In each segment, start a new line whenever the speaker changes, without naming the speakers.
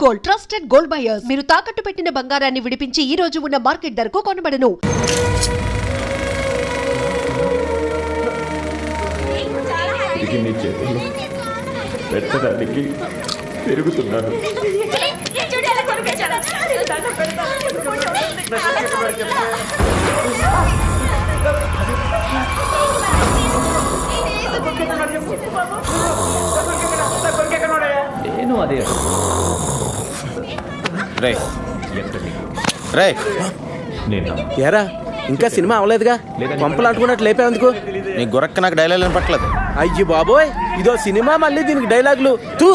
Gold, trusted gold buyers. మీరు తాకట్టు పెట్టిన బంగారాన్ని విడిపించి ఈ రోజు ఉన్న మార్కెట్ ధరకు కొనబడను.
నీ చేతుల్లో పెట్టడానికి పెరుగుతున్నాను. నేను అదే
ఏరా ఇంకా సినిమా అవలేదుగా, పంపలు అంటుకున్నట్టు లేపేందుకు?
నీ గురక్క నాకు డైలాగ్ వినపట్లేదు.
అయ్యి బాబోయ్, ఇదో సినిమా మళ్ళీ దీనికి డైలాగులు తూ.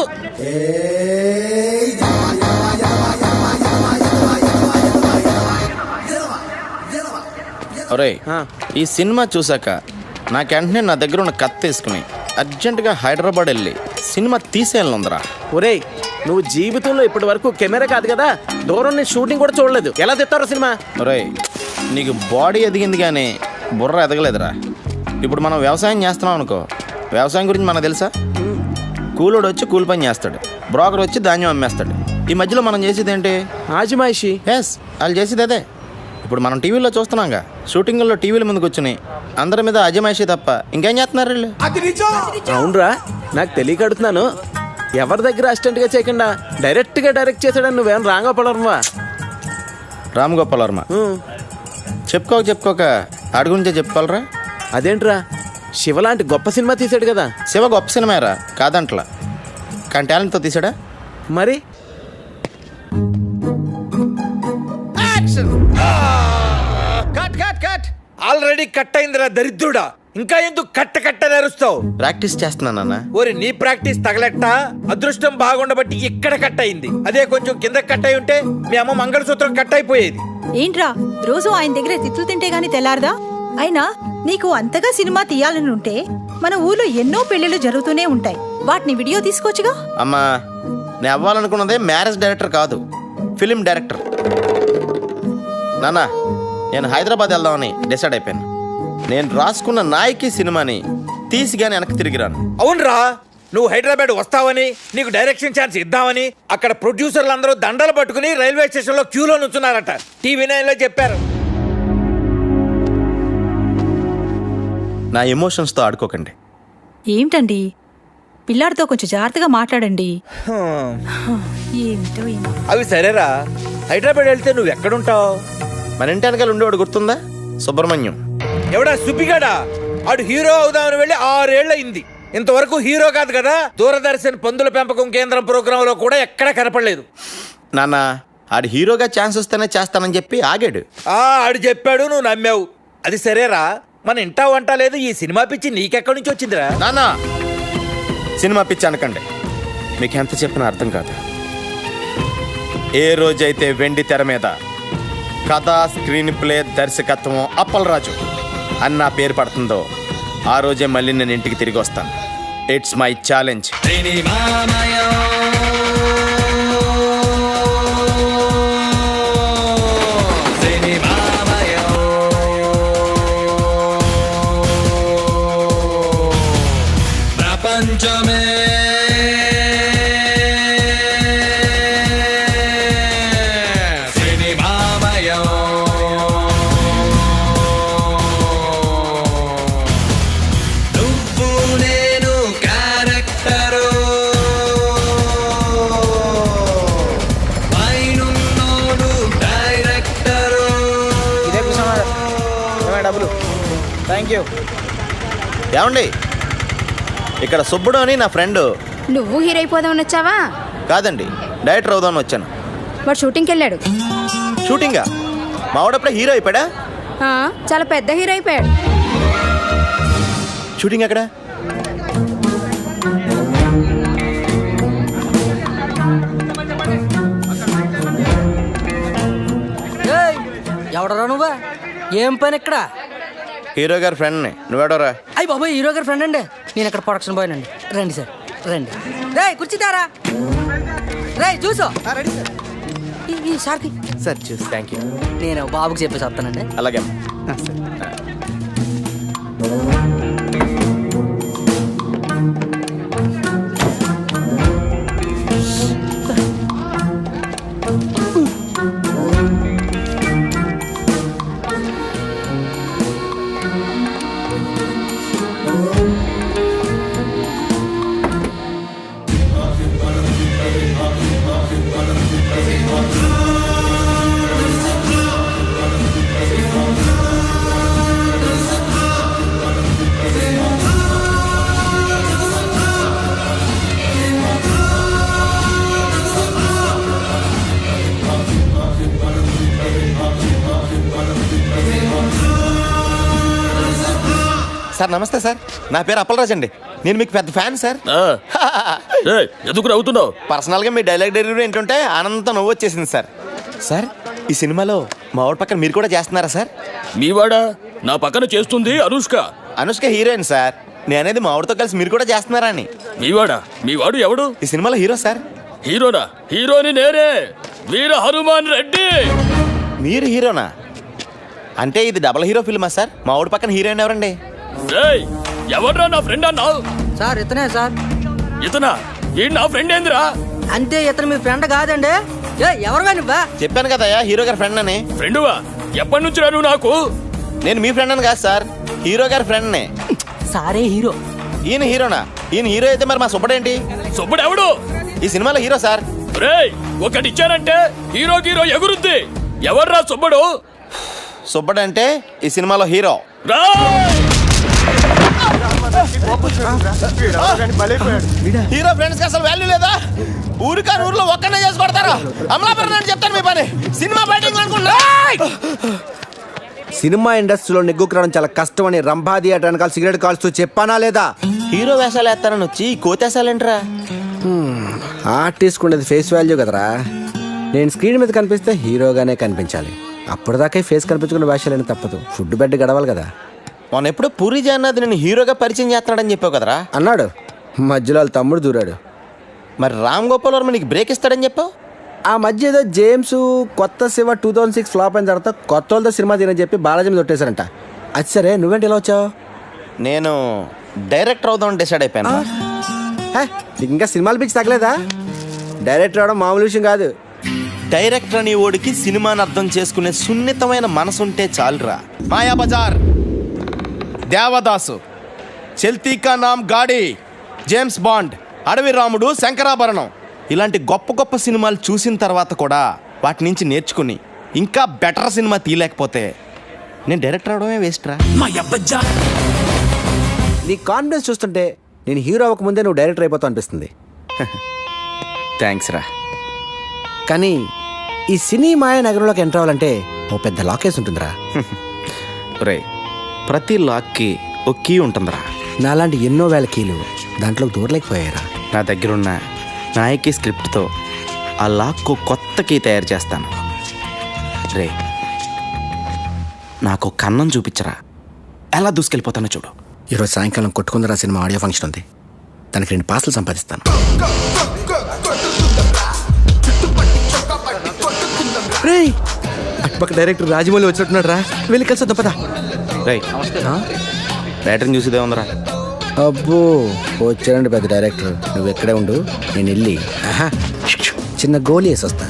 ఒరేయ్, ఈ సినిమా చూసాక నాకు వెంటనే నా దగ్గర ఉన్న కత్తి తీసుకుని అర్జెంటుగా హైదరాబాద్ వెళ్ళి సినిమా తీసేయాలందరా.
ఒరేయ్, నువ్వు జీవితంలో ఇప్పటి వరకు కెమెరా కాదు కదా, దూరం నుంచి షూటింగ్ కూడా చూడలేదు, ఎలా తెస్తారో సినిమా?
ఒరేయ్, నీకు బాడీ ఎదిగింది కానీ బుర్ర ఎదగలేదురా. ఇప్పుడు మనం వ్యవసాయం చేస్తున్నాం అనుకో, వ్యవసాయం గురించి మనకు తెలుసా? కూలోడు వచ్చి కూలి పని చేస్తాడు, బ్రోకర్ వచ్చి ధాన్యం అమ్మేస్తాడు. ఈ మధ్యలో మనం చేసేది ఏంటి?
ఆజిమాయిషి.
ఎస్, వాళ్ళు చేసేది అదే. ఇప్పుడు మనం టీవీలో చూస్తున్నాంగా, షూటింగ్లో టీవీల ముందుకు వచ్చి అందరి మీద అజమాయిషి తప్ప ఇంకేం చేస్తున్నారు వీళ్ళు?
అవునరా, నాకు తెలియక అడుగుతున్నాను. ఎవరి దగ్గర అసిస్టెంట్గా చేయకుండా డైరెక్ట్గా డైరెక్ట్ చేశాడని నువ్వేం రాంగోపాలవర్మా?
రామ్ గోపాల్ వర్మ. చెప్పుకోక ఆడి గురించే చెప్పుకోవాలరా.
అదేంట్రా, శివ లాంటి గొప్ప సినిమా తీసాడు కదా.
శివ గొప్ప సినిమారా, కాదంట్లా, కానీ టాలెంట్తో తీసాడా.
మరి
ఆల్రెడీ కట్ అయిందిరా దరిద్రుడా, ఇంకా ఎందుకు కట్ట నరుస్తావు?
ప్రాక్టీస్ చేస్తున్నానన్నా.
ఓరి నీ ప్రాక్టీస్ తగలెట్ట, అదృష్టం బాగుండబట్టి ఇక్కడ కట్ అయింది. అదే కొంచెం కింద కట్ అయి ఉంటే మీ అమ్మ మంగళసూత్రం కట్ అయిపోయేది.
ఏంట్రా రోజు ఆయన దగ్గర తిట్లు తింటే గాని తెల్లారదా? అయినా నీకు అంతగా సినిమా తీయాలని ఉంటే మన ఊర్లో ఎన్నో పెళ్లిళ్ళు జరుగుతూనే ఉంటాయి, వాటిని వీడియో తీసుకోవచ్చుగా.
అమ్మా, నేను అవ్వాలనుకున్నదే మ్యారేజ్ డైరెక్టర్ కాదు, ఫిలిం డైరెక్టర్. నాన్న, నేను హైదరాబాద్ వెళ్దామని డిసైడ్ అయిపోయాను. నేను రాసుకున్న నాయకి సినిమాని తీసి గాని వెనక్కి తిరిగిరాను.
అవునరా, నువ్వు హైదరాబాద్ వస్తావని, నీకు డైరెక్షన్ ఛాన్స్ ఇద్దామని అక్కడ ప్రొడ్యూసర్లు అందరూ దండలు పట్టుకుని రైల్వే స్టేషన్ లో క్యూలో నుంచున్నారట. టీవీ 9లో చెప్పారు.
నా ఎమోషన్స్తో ఆడుకోకండి.
ఏంటండి, పిల్లాడితో కొంచెం జాగ్రత్తగా మాట్లాడండి. ఏంటో
అవి సరేరా, హైదరాబాద్ వెళ్తే నువ్వు ఎక్కడుంటావు?
మన ఇంటి వెనకాల ఉండేవాడు గుర్తుందా? సుబ్రహ్మణ్యం.
ఎవడా సుబ్బిగాడా? ఆడు హీరో అవుదామని వెళ్ళి 6 ఏళ్ళు అయింది. ఇంతవరకు హీరో కాదు కదా. దూరదర్శన్ పందుల పెంపకం కేంద్రం ప్రోగ్రామ్ లో కూడా ఎక్కడ కనపడలేదు.
నాన్న, ఆడు హీరోగా ఛాన్స్ వస్తేనే చేస్తానని చెప్పి ఆగాడు.
ఆడు చెప్పాడు, నువ్వు నమ్మావు. అది సరేరా, మన ఇంటా వంట లేదు, ఈ సినిమా పిచ్చి నీకెక్కడి నుంచి వచ్చిందిరా?
నాన్న, సినిమా పిచ్చి అనకండి, మీకు ఎంత చెప్పినా అర్థం కాదు. ఏ రోజైతే వెండి తెర మీద కథ, స్క్రీన్ ప్లే, దర్శకత్వం అప్పలరాజు అని నా పేరు పడుతుందో ఆ రోజే మళ్ళీ నేను ఇంటికి తిరిగి వస్తాను. It's my challenge.
ప్రపంచమే
ఏమండి, ఇక్కడ సుబ్బుడు అని నా ఫ్రెండ్.
నువ్వు హీరో అయిపోదామని వచ్చావా?
కాదండి, డైరెక్టర్ అవుదామని వచ్చాను.
వాడు షూటింగ్కి వెళ్ళాడు.
షూటింగా? మావాడప్పుడే హీరో అయిపోయాడా?
చాలా పెద్ద హీరో అయిపోయాడు.
షూటింగ్ ఎక్కడ?
ఎవడరా నువ్వా? ఏం పని ఇక్కడ?
హీరో గారి ఫ్రెండ్ని. నువ్వెవడరా?
అయ్యి బాబు, హీరో గారి ఫ్రెండ్ అండి. నేను ఇక్కడ ప్రొడక్షన్ బాయ్ అండి. రండి సార్, రండి. రే కూర్చుతారా? రే చూసో ఈ సార్కి.
సార్ చూసి థ్యాంక్ యూ.
నేను బాబుకి చెప్పేసి వస్తానండి.
అలాగే. సార్ నమస్తే సార్, నా పేరు అప్పలరాజ్ అండి. నేను మీకు పెద్ద ఫ్యాన్ సార్.
ఎందుకు నవ్వుతున్నావు?
పర్సనల్గా మీ డైలాగ్ డెలివరీ ఏంటంటే ఆనందంతో నవ్వు వచ్చేసింది సార్. సార్ ఈ సినిమాలో మా ఊరి పక్కన మీరు కూడా చేస్తున్నారా సార్?
మీవాడా? నా పక్కన చేస్తుంది అనుష్క.
Anushka heroine sir. నేనేది మా ఊరితో కలిసి మీరు కూడా చేస్తున్నారా అని.
మీవాడా? మీవాడు ఎవడు?
ఈ సినిమాలో హీరో సార్.
హీరోనా? హీరోని నేనే, వీర హనుమాన్ రెడ్డి.
మీరు హీరోనా? అంటే ఇది డబుల్ హీరో ఫిల్మా సార్? మా ఊడి పక్కన హీరోయిన్ ఎవరండి?
ఎవడ్రా నా ఫ్రెండ్ అన్నావు?
సార్ ఇతనే సార్.
ఇతనా? ఈ నా ఫ్రెండ్ ఏందిరా?
అంటే ఇతను మీ ఫ్రెండ్ కాదండి. ఎవరు నువ్వా?
చెప్పాను కదయ్యా హీరో గారి ఫ్రెండ్ అని.
ఫ్రెండువా? ఎప్పటి నుంచి నువ్వు నాకు?
నేను మీ ఫ్రెండ్ అని కాదు సార్, హీరో గారి ఫ్రెండ్నే.
సారే హీరో.
ఈయన హీరోనా? ఈయన హీరో అయితే మరి మా సుబ్బడేంటి?
సుబ్బడు ఎవడు?
ఈ సినిమాలో హీరో సార్.
రేయ్, ఒకటి ఇచ్చానంటే హీరో హీరో ఎగురుద్ది. ఎవర్రా సుబ్బడు?
సుబ్బడు అంటే ఈ సినిమాలో హీరో. హీరో ఫ్రెండ్స్ కి అసలు వాల్యూ లేదా? ఊరికాని ఊర్లో ఒక్కనే చేసి కొడతారు. అమలాపురం అని చెప్తాను మీ పని. సినిమా బయటింగ్ అనుకున్నా.
సినిమా ఇండస్ట్రీలో నెగ్గుకురావడం చాలా కష్టం అని రంభా థియేటర్ వెనకాల సిగరెట్ కాల్స్తూ చెప్పానా లేదా?
హీరో వేషాలు వేస్తారని వచ్చి కోతేసాలేంట్రా?
ఆర్టిస్ట్ ఉండేది ఫేస్ వాల్యూ కదరా. నేను స్క్రీన్ మీద కనిపిస్తే హీరోగానే కనిపించాలి. అప్పటిదాకా ఫేస్ కనిపించుకున్న వేషాలని తప్పదు. ఫుడ్ బెడ్ గడవాలి కదా.
మొన్న ఎప్పుడో పూరి జగన్నాథ్ నేను హీరోగా పరిచయం చేస్తున్నాడని చెప్పావు కదరా?
అన్నాడు. మధ్యలో వాళ్ళ తమ్ముడు దూరాడు.
మరి రామ్ గోపాల్ వర్మ నీకు బ్రేక్ ఇస్తాడని చెప్పావు.
ఆ మధ్య ఏదో జేమ్స్ కొత్త శివ 2006 ఫ్లాప్ అయిన తర్వాత కొత్త వాళ్ళతో సినిమా తీరని చెప్పి బాలాజీ మీద కొట్టేశారంట. అది సరే, నువ్వేంటి ఇలా వచ్చావు?
నేను డైరెక్టర్ అవుదామని డిసైడ్ అయిపోయాను.
నీకు ఇంకా సినిమాలు పిచ్చి తగ్గలేదా? డైరెక్టర్ అవడం మామూలు విషయం కాదు.
డైరెక్టర్ అని ఓడికి సినిమాని అర్థం చేసుకునే సున్నితమైన మనసుంటే చాలురా. మాయా బజార్, దేవదాసు, చల్తీ కా నామ్ గాడి, జేమ్స్ బాండ్, అడవి రాముడు, శంకరాభరణం ఇలాంటి గొప్ప గొప్ప సినిమాలు చూసిన తర్వాత కూడా వాటి నుంచి నేర్చుకుని ఇంకా బెటర్ సినిమా తీయలేకపోతే నేను డైరెక్టర్ అవడమే వేస్ట్ రా.
నీ కాన్ఫిడెన్స్ చూస్తుంటే నేను హీరో అవ్వకముందే నువ్వు డైరెక్టర్ అయిపోతావు అనిపిస్తుంది.
థ్యాంక్స్ రా.
కానీ ఈ సినీ మాయ నగరంలోకి ఎంటర్ అవ్వాలంటే ఓ పెద్ద లాకేస్ ఉంటుందిరా.
రే, ప్రతి లాక్కి ఒక కీ ఉంటుందిరా.
నాలాంటి ఎన్నో వేల కీలు దాంట్లో దూరలేకపోయారా.
నా దగ్గరున్న నాయకి స్క్రిప్ట్తో ఆ లాక్కు కొత్త కీ తయారు చేస్తాను. రే, నాకు కన్నం చూపించరా, ఎలా దూసుకెళ్ళిపోతానో చూడు.
ఈరోజు సాయంకాలం కొట్టుకుందరా సినిమా ఆడియో ఫంక్షన్ ఉంది. దానికి 2 పార్సలు సంపాదిస్తాను. అటుపక్క డైరెక్టర్ రాజమౌళి వచ్చినట్టున్నాడు రా. వెళ్ళి కలిసి వద్దాం పదా.
రే, బ్యాటరీని చూసేదే ఉందరా.
అబ్బో, వచ్చాడండి పెద్ద డైరెక్టర్. నువ్వు ఎక్కడే ఉండు, నేను వెళ్ళి చిన్న గోలీ వేసి వస్తా.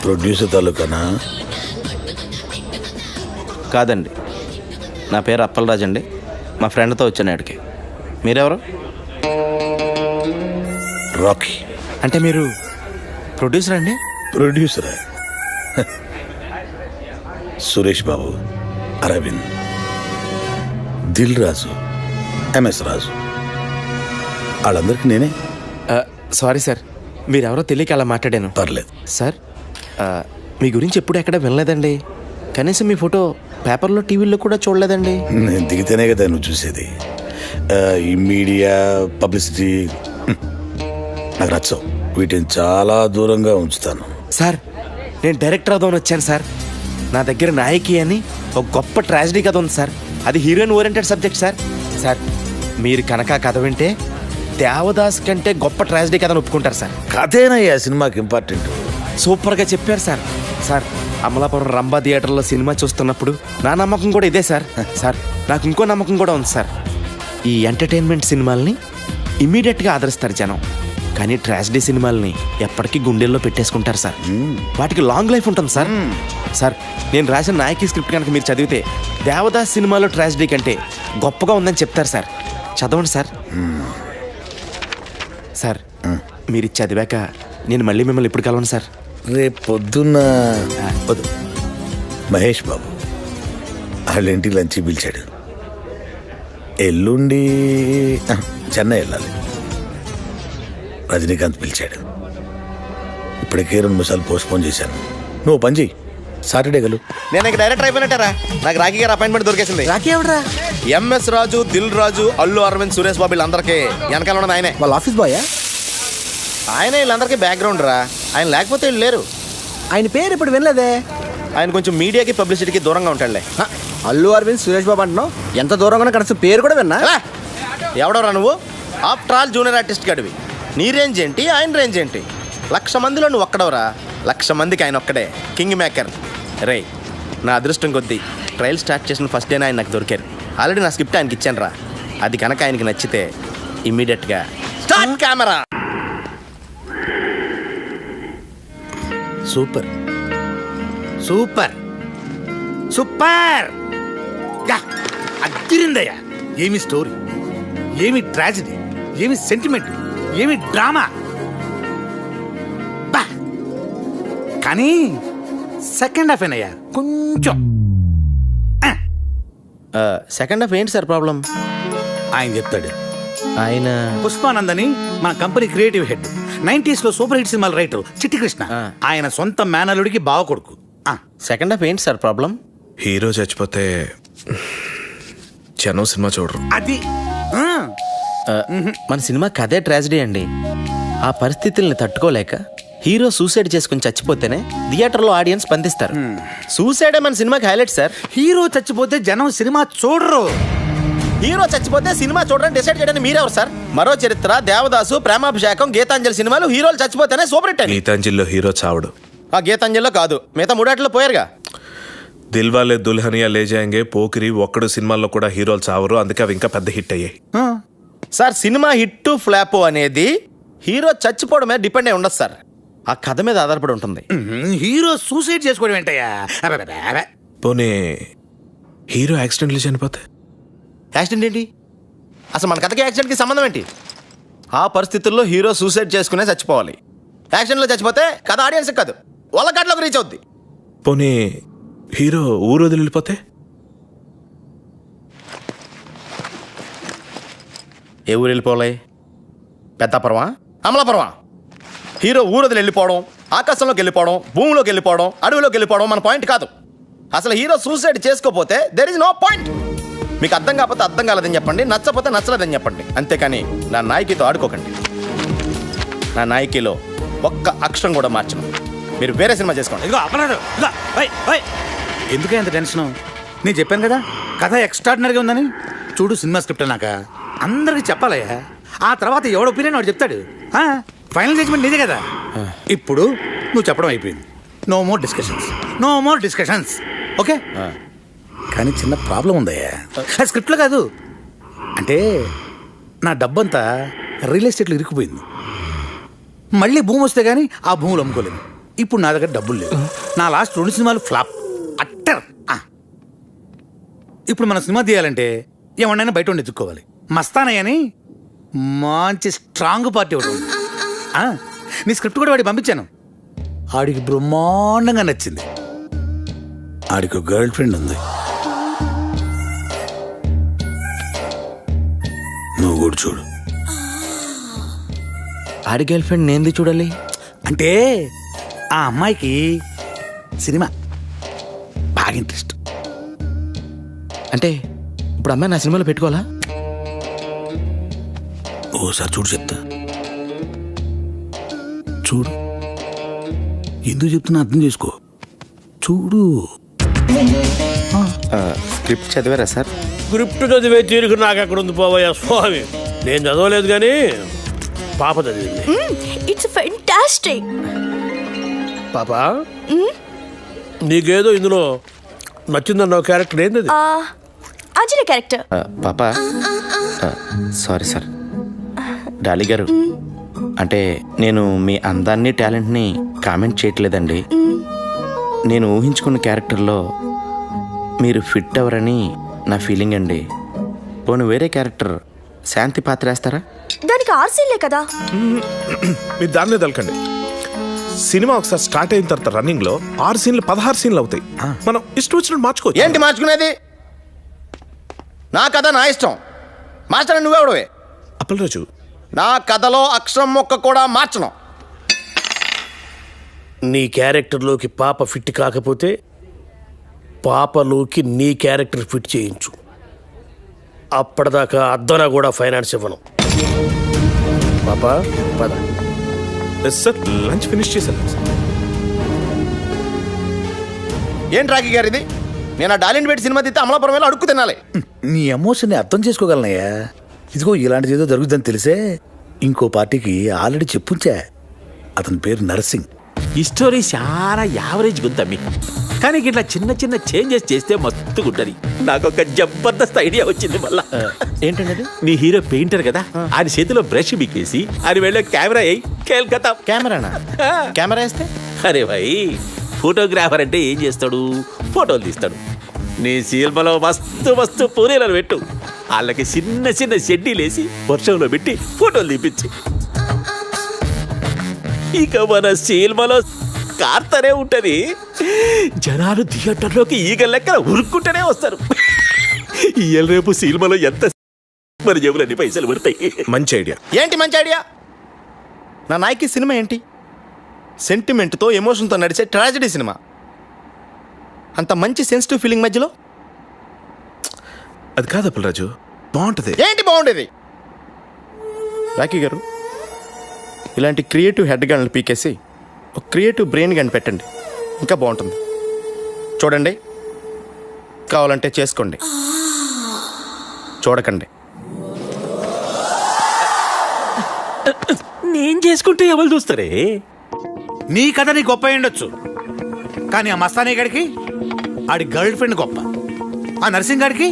ప్రొడ్యూసర్ తాలూకానా?
కాదండి, నా పేరు అప్పలరాజ్ అండి. మా ఫ్రెండ్తో వచ్చాను ఇక్కడికి. మీరెవరు?
రాకీ.
అంటే మీరు ప్రొడ్యూసర్ అండి?
ప్రొడ్యూసరా? సురేష్ బాబు, అరవింద్, దిల్ రాజు, ఎంఎస్ రాజు, వాళ్ళందరికీ నేనే.
సారీ సార్, మీరెవరో తెలియక అలా మాట్లాడాను.
పర్లేదు
సార్, మీ గురించి ఎప్పుడు ఎక్కడ వినలేదండి. కనీసం మీ ఫోటో పేపర్లో టీవీలో కూడా చూడలేదండి.
నేను దిగితేనే కదా నువ్వు చూసేది. ఈ మీడియా పబ్లిసిటీ నాకు నచ్చవు. వీటిని చాలా దూరంగా ఉంచుతాను.
సార్, నేను డైరెక్టర్ అవుదామని వచ్చాను సార్. నా దగ్గర నాయకి అని ఒక గొప్ప ట్రాజడీ కథ ఉంది సార్. అది heroine oriented subject sir. Sir, మీరు కనుక కథ వింటే దేవదాస్ కంటే గొప్ప ట్రాజడీ కథను ఒప్పుకుంటారు సార్.
కథేనయ్యా సినిమాకి ఇంపార్టెంట్.
సూపర్గా చెప్పారు సార్. సార్, అమలాపురం రంభా థియేటర్లో సినిమా చూస్తున్నప్పుడు నా నమ్మకం కూడా ఇదే సార్. సార్, నాకు ఇంకో నమ్మకం కూడా ఉంది సార్. ఈ ఎంటర్టైన్మెంట్ సినిమాల్ని ఇమీడియట్గా ఆదరిస్తారు జనం, కానీ ట్రాజడీ సినిమాల్ని ఎప్పటికీ గుండెల్లో పెట్టేసుకుంటారు సార్. వాటికి లాంగ్ లైఫ్ ఉంటుంది సార్. సార్, నేను రాసిన నాయకి స్క్రిప్ట్ కనుక మీరు చదివితే దేవదాస్ సినిమాలో ట్రాజడీ కంటే గొప్పగా ఉందని చెప్తారు సార్. చదవండి సార్. సార్ మీరు చదివాక నేను మళ్ళీ మిమ్మల్ని ఎప్పుడు కలవను సార్.
రేపు పొద్దున్న
వద్దు.
మహేష్ బాబు వాళ్ళ ఇంటికి లంచ్ పిలిచాడు. ఎల్లుండి చెన్నై వెళ్ళాలి. రజనీకాంత్ పిలిచాడు. ఇప్పటికే 2 నిమిషాలు పోస్ట్పోన్ చేశాను. నువ్వు పని చెయ్యి, సాటర్డే గలు.
నేను ఇక డైరెక్ట్ అయిపోయినట్టారా? నాకు రాఖీ గారు అపాయింట్మెంట్ దొరికేసింది.
రాకీ ఎవడరా?
ఎంఎస్ రాజు, దిల్ రాజు, అల్లు అరవింద్, సురేష్ బాబు వీళ్ళందరికీ వెనకాల ఉన్నది ఆయనే.
వాళ్ళ ఆఫీస్ బాయా?
ఆయనే వీళ్ళందరికీ బ్యాక్గ్రౌండ్ రా. ఆయన లేకపోతే వీళ్ళు లేరు.
ఆయన పేరు ఇప్పుడు వినలేదే.
ఆయన కొంచెం మీడియాకి పబ్లిసిటీకి దూరంగా ఉంటాడులే.
అల్లు అరవింద్, సురేష్ బాబు అంటున్నావు. ఎంత దూరంగా కనీసం పేరు కూడా విన్నా.
ఎవడరా నువ్వు? ఆఫ్టర్ ఆల్ జూనియర్ ఆర్టిస్ట్ గడివి. నీ రేంజ్ ఏంటి, ఆయన రేంజ్ ఏంటి? 1,00,000 మందిలో నువ్వు ఒక్కడవరా. 1,00,000 మందికి ఆయన ఒక్కడే కింగ్ మేకర్. రే, నా అదృష్టం కొద్దీ ట్రయల్ స్టార్ట్ చేసిన ఫస్ట్ డేనే ఆయన నాకు దొరికారు. ఆల్రెడీ నా స్క్రిప్ట్ ఆయనకి ఇచ్చాను రా. అది కనుక ఆయనకి నచ్చితే ఇమ్మీడియట్గా start camera.
Super super super. అదిరిందయ్యా. ఏమి స్టోరీ, ఏమి ట్రాజడీ, ఏమి సెంటిమెంట్, ఏమి డ్రామా. కానీ సెకండ్ హాఫ్ ఏనయ్యా కొంచెం.
సెకండ్ హాఫ్ ఏంటి సార్ ప్రాబ్లం?
ఆయన చెప్తాడు.
ఆయన
పుష్పానంద్ అని మన కంపెనీ క్రియేటివ్ హెడ్, 90s లో సూపర్ హిట్ సినిమాల రైటర్ చిట్టి కృష్ణ. ఆయన సొంత మేనలుడికి బావ కొడుకు.
సెకండ్ హాఫ్ ఏంటి సార్ ప్రాబ్లం?
హీరో చచ్చిపోతే జనం సినిమా చూడరు.
అది
మన సినిమా కథే ట్రాజడీ అండి. ఆ పరిస్థితుల్ని తట్టుకోలేక హీరో సూసైడ్ చేసుకుని చచ్చిపోతేనే థియేటర్లో ఆడియన్స్ స్పందిస్తారు. సూసైడే మన సినిమాకి హైలైట్ సార్.
హీరో చచ్చిపోతే జనం సినిమా చూడరు.
హీరో చచ్చిపోతే సినిమా చూడడానికి డిసైడ్ చేయడానికి మీరెవరు సార్? మరో చరిత్ర, దేవదాసు, ప్రేమాభిషేకం, గీతాంజలి సినిమాలు హీరోలు చచ్చిపోతేనే సూపర్ హిట్.
గీతాంజలిలో హీరో చావడు.
ఆ గీతాంజలిలో కాదు, మిగతా 3 పోయారుగా.
దిల్వాలే దుల్హనియా లే జాయేంగే, పోకిరి, ఒక్కడు సినిమాల్లో కూడా హీరోలు చావరు. అందుకే అవి ఇంకా పెద్ద హిట్ అయ్యాయి.
సార్ సినిమా హిట్ ఫ్లాప్ అనేది హీరో చచ్చిపోవడం మీద డిపెండ్ అయి ఉండదు సార్. ఆ కథ మీద ఆధారపడి ఉంటుంది.
హీరో సూసైడ్ చేసుకోవడం ఏంటయ్యా?
పోనీ హీరో యాక్సిడెంట్లు చనిపోతే?
యాక్సిడెంట్ ఏంటి? అసలు మన కథకి యాక్సిడెంట్కి సంబంధం ఏంటి? ఆ పరిస్థితుల్లో హీరో సూసైడ్ చేసుకునే చచ్చిపోవాలి. యాక్సిడెంట్లో చచ్చిపోతే కథ ఆడియన్స్కి కాదు, వాళ్ళ కథలోకి రీచ్ అవుద్ది.
పోనీ హీరో ఊరు వదిలి వెళ్ళిపోతే?
ఏ ఊరు వెళ్ళిపోవాలి? పెద్దాపురమా, అమలాపురమా? హీరో ఊరు వదిలి వెళ్ళిపోవడం, ఆకాశంలోకి వెళ్ళిపోవడం, భూమిలోకి వెళ్ళిపోవడం, అడవిలోకి వెళ్ళిపోవడం మన పాయింట్ కాదు. అసలు హీరో సూసైడ్ చేసుకోపోతే దెర్ ఇస్ నో పాయింట్. మీకు అర్థం కాకపోతే అర్థం కాలేదని చెప్పండి, నచ్చకపోతే నచ్చలేదని చెప్పండి. అంతేకాని నా నాయకితో ఆడుకోకండి. నా నాయకిలో ఒక్క అక్షరం కూడా మార్చను. మీరు వేరే సినిమా చేసుకోండి.
ఇదిగో అపరాధం. ఎందుకే అంత టెన్షన్? నేను చెప్పాను కదా కథ ఎక్స్ట్రాడినరీగా ఉందని. చూడు సినిమా స్క్రిప్ట్ అన్నాక అందరికి చెప్పాలయ్యా. ఆ తర్వాత ఎవడ ఒపీనియన్ వాడు చెప్తాడు. ఫైనల్ జడ్జ్మెంట్ నీదే కదా. ఇప్పుడు నువ్వు చెప్పడం అయిపోయింది. No more discussions, no more discussions. Okay? కానీ చిన్న ప్రాబ్లం ఉందయ్యా. స్క్రిప్ట్లో కాదు, అంటే నా డబ్బంతా రియల్ ఎస్టేట్లో ఇరుక్కుపోయింది. మళ్ళీ భూమి వస్తే కానీ ఆ భూములు అమ్ముకోలేదు. ఇప్పుడు నా దగ్గర డబ్బులు లేవు. నా లాస్ట్ 2 సినిమాలు ఫ్లాప్, అట్టర్. ఇప్పుడు మన సినిమా తీయాలంటే ఏమన్నా బయట ఉండి ఎత్తుక్కోవాలి. మస్తానయ్య అని మంచి స్ట్రాంగ్ పార్టీ ఒకటి ఉంది. నీ స్క్రిప్ట్ కూడా వాడికి పంపించాను. ఆడికి బ్రహ్మాండంగా నచ్చింది. ఆడికి గర్ల్ ఫ్రెండ్ ఉంది. నువ్వు కూడా చూడు.
ఆడి గర్ల్ ఫ్రెండ్ నేంది చూడాలి
అంటే ఆ అమ్మాయికి సినిమా బాగా ఇంట్రెస్ట్.
అంటే ఇప్పుడు అమ్మాయి నా సినిమాలో పెట్టుకోవాలా?
ఓసారి చూడు, చెప్తా. చూడు, ఎందుకు చెప్తున్నా అర్థం చేసుకో. చూడు.
స్క్రిప్ట్ చదివారా సార్?
స్క్రిప్ట్ చదివే తీరుకు నాకు ఎక్కడ ఉంది పోవయ్యా స్వామి. నేను చదవలేదు కానీ పాప చదివింది.
It's fantastic.
పాప, నీకేదో ఇందులో నచ్చిందన్న క్యారెక్టర్ ఏంది?
అంజలి క్యారెక్టర్.
పాప, సారీ సార్. డాలి గారు, అంటే నేను మీ అందాన్ని, టాలెంట్ని కామెంట్ చేయట్లేదండి. నేను ఊహించుకున్న క్యారెక్టర్లో మీరు ఫిట్ అవ్వరని నా ఫీలింగ్ అండి. పోనీ వేరే క్యారెక్టర్ శాంతి పాత్ర వేస్తారా?
దానికి ఆర్సీలే కదా.
మీరు దాని మీద వెళ్ళకండి. సినిమా ఒకసారి స్టార్ట్ అయిన తర్వాత రన్నింగ్ లో 6 సీన్లు 16 సీన్లు అవుతాయి. మనం ఇష్టం వచ్చినట్టు మార్చుకోవచ్చు.
ఏంటి మార్చుకునేది? నా కథ నా ఇష్టం. మార్చడం నువ్వెవడవే?
అప్పలరాజు,
నా కథలో అక్షరం మొక్క కూడా మార్చను.
నీ క్యారెక్టర్లోకి పాప ఫిట్ కాకపోతే పాపలోకి నీ క్యారెక్టర్ ఫిట్ చేయించు. అప్పటిదాకా అద్దరా కూడా ఫైనాన్స్ ఇవ్వను. పాప పద.
సార్ లంచ్ ఫినిష్ చేశాను.
ఏంటి రాఖీ గారు ఇది? నేను ఆ డాలిన్ పెట్టి సినిమా తీస్తే అమలాపురం వెళ్ళి అడుక్కు తినాలి.
నీ ఎమోషన్ని అర్థం చేసుకోగలనయ్యా. ఇదిగో ఇలాంటిది ఏదో జరుగుతుందని తెలిసే ఇంకో పార్టీకి ఆల్రెడీ చెప్పుంచా. అతని పేరు నర్సింగ్.
ఈ స్టోరీ చాలా యావరేజ్ గుంతమ్మి, కానీ ఇట్లా చిన్న చిన్న చేంజెస్ చేస్తే మస్తుగా ఉంటుంది. నాకు ఒక జబర్దస్త్ ఐడియా వచ్చింది మళ్ళా.
ఏంటంటే
నీ హీరో పెయింటర్ కదా, ఆయన చేతిలో బ్రష్ బిక్కేసి ఆయన వెళ్ళే కెమెరా అయ్యి కేల్కతా.
కెమెరానా? కెమెరా వేస్తే
అరే భాయ్, ఫోటోగ్రాఫర్ అంటే ఏం చేస్తాడు? ఫోటోలు తీస్తాడు. నీ సినిమాలో మస్తు మస్తు పూరీలను పెట్టు, వాళ్ళకి చిన్న చిన్న షెడ్డీలేసి వర్షంలో పెట్టి ఫోటోలు తీపించు. ఇక మన సినిమాలో కార్తనే ఉంటది. జనాలు థియేటర్లోకి ఈగ లెక్కన ఉరుక్కుంటూనే వస్తారు. ఇవాళ రేపు సినిమాలో ఎంత మరి జేబులన్నీ పైసలు పడతాయి.
మంచి ఐడియా.
ఏంటి మంచి ఐడియా? నా నాయకి సినిమా ఏంటి? సెంటిమెంట్తో ఎమోషన్తో నడిచే ట్రాజెడీ సినిమా. అంత మంచి సెన్సిటివ్ ఫీలింగ్ మధ్యలో
అది కాదు అప్పలరాజు, బాగుంటది.
ఏంటి బాగుండేది? రాఖీ గారు, ఇలాంటి క్రియేటివ్ హెడ్ గన్లు పీకేసి ఒక క్రియేటివ్ బ్రెయిన్ గన్ పెట్టండి, ఇంకా బాగుంటుంది. చూడండి, కావాలంటే చేసుకోండి, చూడకండి.
నేను చేసుకుంటే ఎవరు చూస్తారే?
నీ కథ నీ గొప్ప ఉండొచ్చు, కానీ ఆ మస్తానీ గడికి ఆడి గర్ల్ ఫ్రెండ్ గొప్ప. ఆ నర్సింగ్ గాడికి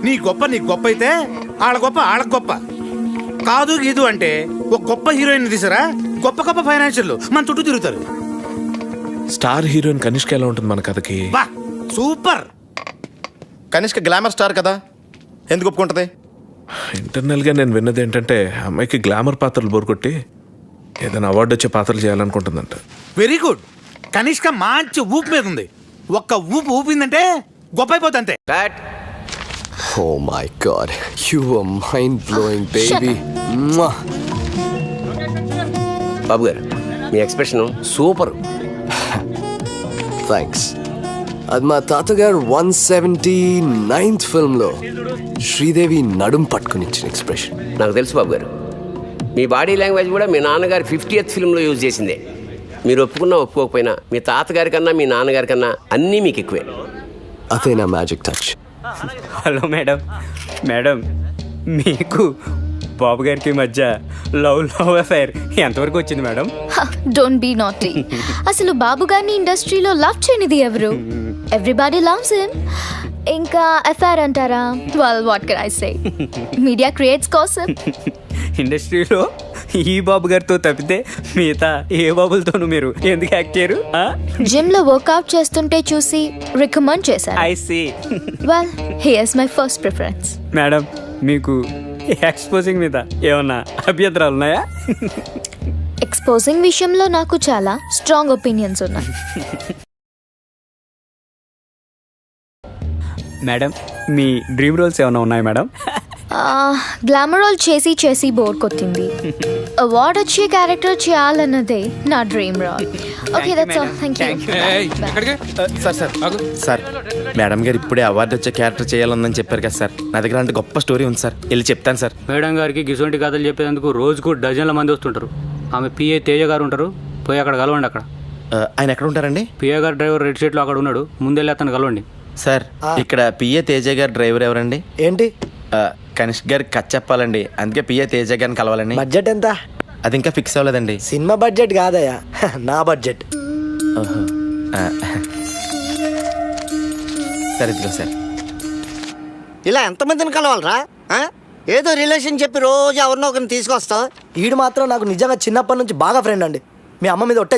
నీ గొప్ప అయితే ఆడ గొప్ప ఆడకు గొప్ప కాదు. గీదు అంటే ఒక గొప్ప హీరోయిన్ తీసారా, గొప్ప గొప్ప ఫైనాన్షియల్ మన చుట్టూ తిరుగుతారు.
స్టార్ హీరోయిన్ కనిష్క ఎలా ఉంటుంది మన కథకి?
బా సూపర్.
కనిష్క గ్లామర్ స్టార్ కదా, ఎందుకు ఒప్పుకుంటది?
ఇంటర్నల్ గా నేను విన్నది ఏంటంటే అమ్మాయికి గ్లామర్ పాత్రలు బోరుకొట్టి ఏదైనా అవార్డు వచ్చే పాత్రలు చేయాలనుకుంటుందంట.
Very good. కనిష్క మంచి ఊపు మీద ఉంది. ఒక్క ఊపు ఊపిందంటే గొప్ప అయిపోతుంది అంతే.
Oh my god, you were mind-blowing, baby.
బాబు గారు, మీ ఎక్స్ప్రెషన్ సూపర్.
థ్యాంక్స్. అది మా తాతగారు 179th ఫిల్మ్లో శ్రీదేవి నడుం పట్టుకుని ఇచ్చిన ఎక్స్ప్రెషన్.
నాకు తెలుసు బాబు గారు, మీ బాడీ లాంగ్వేజ్ కూడా మీ నాన్నగారి 50th ఫిల్మ్లో యూజ్ చేసిందే. మీరు ఒప్పుకున్నా ఒప్పుకోకపోయినా మీ తాతగారి కన్నా మీ నాన్నగారి కన్నా అన్నీ మీకు ఎక్కువే.
అదే నా magic touch.
Hello madam. Madam, మీకు బాబు గారికి మధ్య లవ్ అఫైర్ ఎంతవరకు వచ్చింది మేడం?
Don't be naughty. అసలు బాబు గారిని ఇండస్ట్రీలో లవ్ చేయనిది ఎవరు? Everybody loves him. ఇంకా అఫైర్ అంటారా? Well what can I say, media creates gossip.
ఇండస్ట్రీలో ఈ బాబు గారితో తప్పితే మిగతా ఏ బాబులతోనూ మీరు ఎందుకు యాక్ట్ చేయరు?
జిమ్ లో వర్కౌట్ చేస్తుంటే చూసి రికమెండ్ చేశారు.
I see.
Well here's my first preference.
Madam, మీకు ఎక్స్పోజింగ్ మీద ఏమన్నా అభ్యంతరాలు ఉన్నాయా?
ఎక్స్పోజింగ్ విషయంలో నాకు చాలా స్ట్రాంగ్ ఒపీనియన్స్ ఉన్నాయి.
మేడం, మీ డ్రీమ్ రోల్స్ ఏమైనా ఉన్నాయి మేడం?
గ్లామర్ రోల్ చేసి చేసి బోర్ కొట్టింది. అవార్డ్ వచ్చే క్యారెక్టర్ చేయాలన్నదే నా dream role. Okay, that's all. Thank you.
Sir, madam గారు ఇప్పుడే అవార్డు వచ్చే క్యారెక్టర్ చేయాలని చెప్పారు కదా సార్. నా దగ్గర అంటే గొప్ప స్టోరీ ఉంది సార్, వెళ్ళి చెప్తాను సార్.
మేడం గారికి గిసొంటి కథలు చెప్పేందుకు రోజుకు డజన్ల మంది వస్తుంటారు. ఆమె పిఏ తేజ గారు ఉంటారు, పోయి అక్కడ కలవండి. అక్కడ
ఆయన ఎక్కడ ఉంటారండి?
పిఏ గారు డ్రైవర్ రెడ్ షీట్లో అక్కడ ఉన్నాడు, ముందెళ్ళి అతను కలవండి.
సార్, ఇక్కడ పిఏ తేజ గారు డ్రైవర్ ఎవరండి?
ఏంటి?
కనిష్క్ గారికి కథ చెప్పాలండి, అందుకే పిఏ తేజ గారిని కలవాలండి.
బడ్జెట్ ఎంత?
అది ఇంకా ఫిక్స్ అవ్వలేదండి.
సినిమా బడ్జెట్ కాదయ్యా, నా బడ్జెట్.
సరే, ఇదిగో సార్.
ఇలా ఎంతమందిని కలవాలరా? ఏదో రిలేషన్ చెప్పి రోజు ఎవరినో ఒకరిని తీసుకొస్తావు. ఈడు మాత్రం నాకు నిజంగా చిన్నప్పటి నుంచి బాగా ఫ్రెండ్ అండి. మీ అమ్మ మీద ఒట్టే